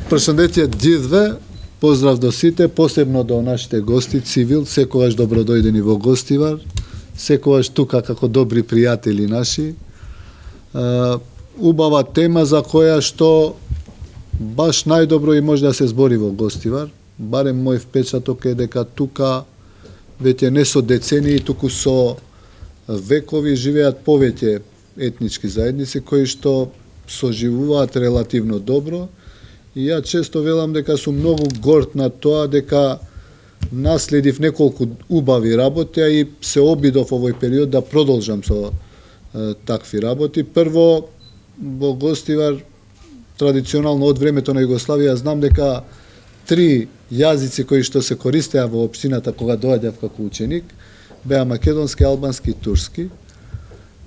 Прашандетје gjithve, поздрав до сите, посебно до нашите гости, цивил, секогаш добродојдени во Гостивар, секогаш тука како добри пријатели наши. Убава тема за која што баш најдобро и може да се збори во Гостивар. Барем мој впечаток е дека тука веќе не со децении, туку со векови живеат повеќе етнички заедници кои што соживуваат релативно добро. И ја често велам дека сум многу горд на тоа дека наследив неколку убави работи, а и се обидов овој период да продолжам со такви работи. Прво, во Гостивар, традиционално од времето на Југославија, знам дека 3 јазици кои што се користеа во општината кога доаѓав како ученик, беа македонски, албански и турски.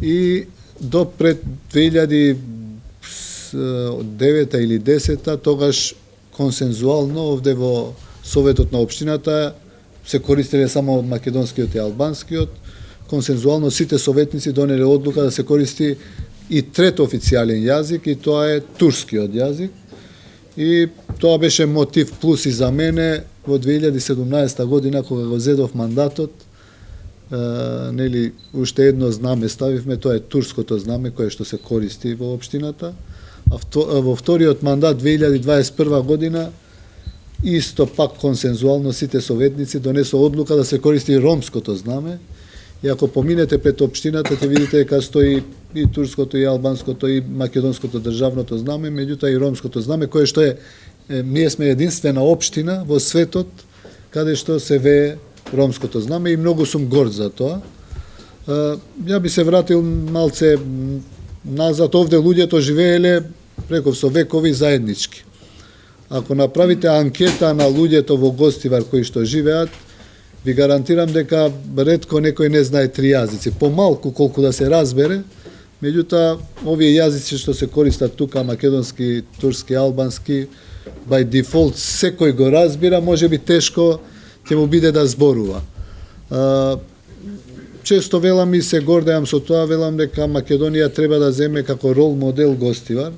И до пред 2009 или 10 тогаш консензуално овде во Советот на општината се користеле само македонскиот и албанскиот. Консензуално сите советници донеле одлука да се користи и трет официјален јазик, и тоа е турскиот јазик. И тоа беше мотив плюс и за мене во 2017 година кога го зедов мандатот. Нели уште едно знаме ставивме, тоа е турското знаме кое што се користи во општината. А во вториот мандат 2021 година исто пак консензуално сите советници донесо одлука да се користи ромското знаме. И ако поминете пред општината ќе видите дека стои и турското, и албанското, и македонското државното знаме, меѓутоа и ромското знаме, кое што е, ние сме единствена општина во светот каде што се вее ромското знаме и многу сум горд за тоа. Ја би се вратил малце назад, овде луѓето живееле реков со векови заеднички. Ако направите анкета на луѓето во Гостивар кои што живеат, ви гарантирам дека ретко некој не знае 3 јазици, помалку колку да се разбере, меѓутоа овие јазици што се користат тука, македонски, турски, албански, by default секој го разбира, можеби тешко ќе му биде да зборува. Често велам и се гордеам со тоа, велам дека Македонија треба да земе како рол модел Гостивар.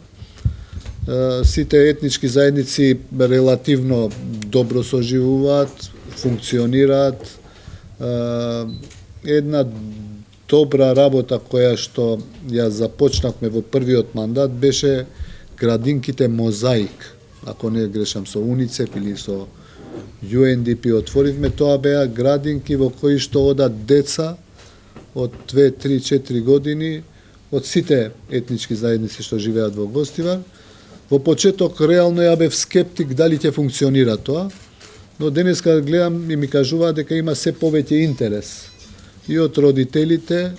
Сите етнички заедници релативно добро соживуваат, функционираат. Една добра работа која што ја започнавме во првиот мандат беше градинките Мозаик. Ако не грешам, со УНИЦЕФ или со UNDP отворивме, тоа беа градинки во кои што одат деца од 2, 3, 4 години од сите етнички заедници што живеат во Гостивар. Во почеток реално ја бев скептик дали ќе функционира тоа, но денеска гледам и ми кажуваат дека има се повеќе интерес и од родителите,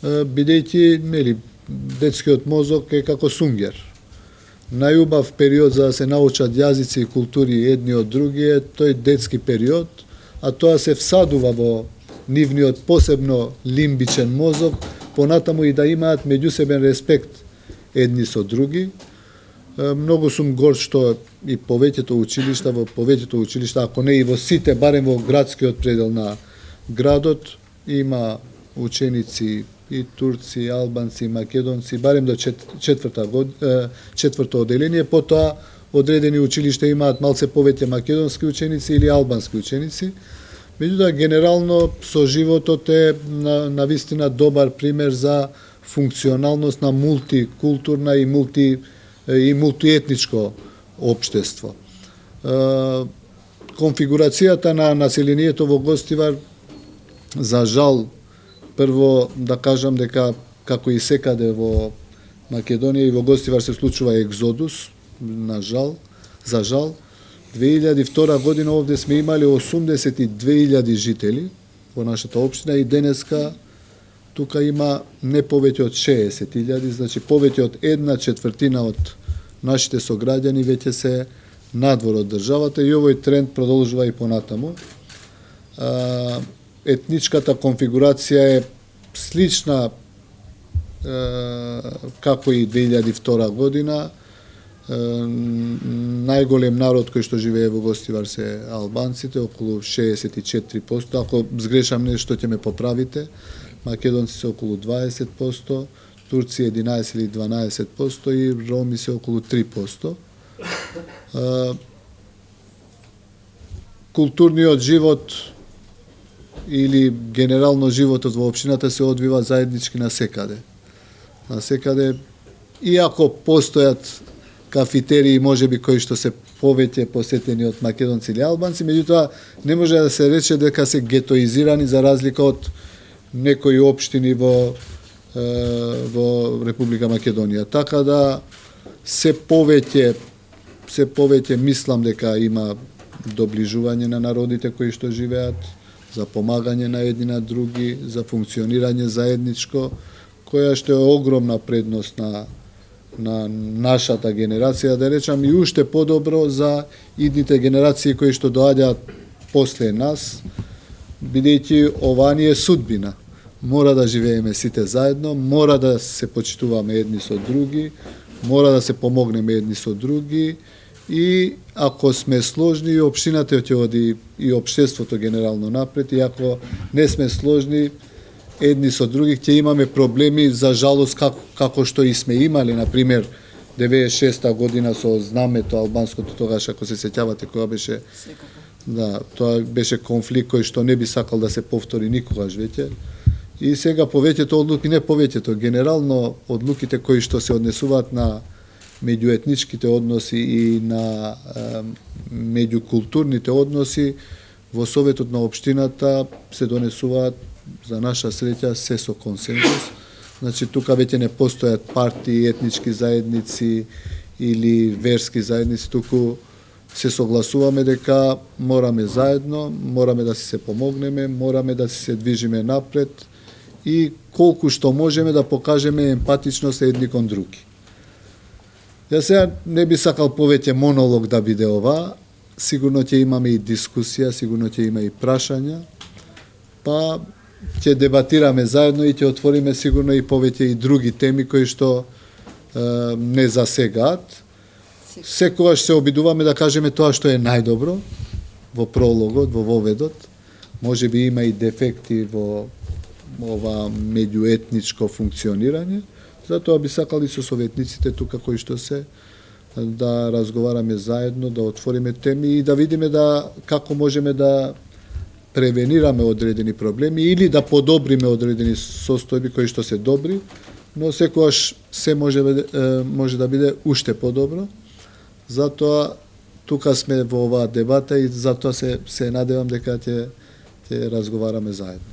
бидејќи нели детскиот мозок е како сунгер. Најубав период за да се научат јазици и култури едни од други е тој детски период, а тоа се всадува во нивниот посебно лимбичен мозок, понатаму и да имаат меѓусебен респект едни со други. Многу сум горд што и повеќето училишта, ако не и во сите, барем во градскиот предел на градот, има ученици и турци, и албанци, и македонци, барем до четврто оделение. Потоа одредени училишта имаат малце повеќе македонски ученици или албански ученици. Меѓутоа, генерално, соживотот е на вистина добар пример за функционалност на мултикултурна и мултиетничко општество. Конфигурацијата на населението во Гостивар, за жал, прво да кажам дека како и секаде во Македонија и во Гостивар се случува екзодус, за жал. 2002 година овде сме имали 82.000 жители во нашата општина и денеска тука има не повеќе од 60.000, значи повеќе од 1/4 од нашите сограѓани веќе се надвор од државата и овој тренд продолжува и понатаму. Етничката конфигурација е слична како и 2002 година. Најголем народ кој што живее во Гостивар се албанците, околу 64%. Ако сгрешам нешто ќе ме поправите. Македонци се околу 20%, Турци 11 или 12% и Роми се околу 3%. Културниот живот или генерално животот во општината се одвива заеднички насекаде. Насекаде, иако постојат кафетерии можеби кои што се повеќе посетени од македонци или албанци, меѓутоа не може да се рече дека се гетоизирани за разлика од некои општини во Република Македонија. Така да се повеќе мислам дека има доближување на народите кои што живеат, за помагање на едни на други, за функционирање заедничко, која што е огромна предност на нашата генерација, да речам, и уште подобро за идните генерации кои што доаѓаат после нас, бидејќи ова ни е судбина. Мора да живееме сите заедно, мора да се почитуваме едни со други, мора да се помогнеме едни со други и ако сме сложни, и општината ќе оди и општеството генерално напред, и ако не сме сложни едни со други, ќе имаме проблеми, за жалост, како што и сме имали, например, 96-та година со знамето албанското, тогаш, ако се сеќавате, кога беше... Да, тоа беше конфликт кој што не би сакал да се повтори никогаш веќе. И сега повеќето одлуки, не повеќето, генерално одлуките кои што се однесуваат на меѓуетничките односи и на меѓукултурните односи во Советот на општината се донесуваат за наша среќа се со консензус. Значи тука веќе не постојат партии, етнички заедници или верски заедници, туку се согласуваме дека мораме заедно, мораме да си се помогнеме, мораме да си се движиме напред и колку што можеме да покажеме емпатичност едни кон други. Ја сега не би сакал повеќе монолог да биде ова, сигурно ќе имаме и дискусија, сигурно ќе има и прашања, па ќе дебатираме заедно и ќе отвориме сигурно и повеќе и други теми кои што не засегаат. Секогаш се обидуваме да кажеме тоа што е најдобро во прологот, во воведот. Може би има и дефекти во ова меѓуетничко функционирање. Затоа би сакали со советниците тука кои што се да разговараме заедно, да отвориме теми и да видиме како можеме да превенираме одредени проблеми или да подобриме одредени состојби кои што се добри, но секогаш се може да биде уште подобро. Затоа тука сме во оваа дебата и затоа се надевам дека ќе разговараме заедно.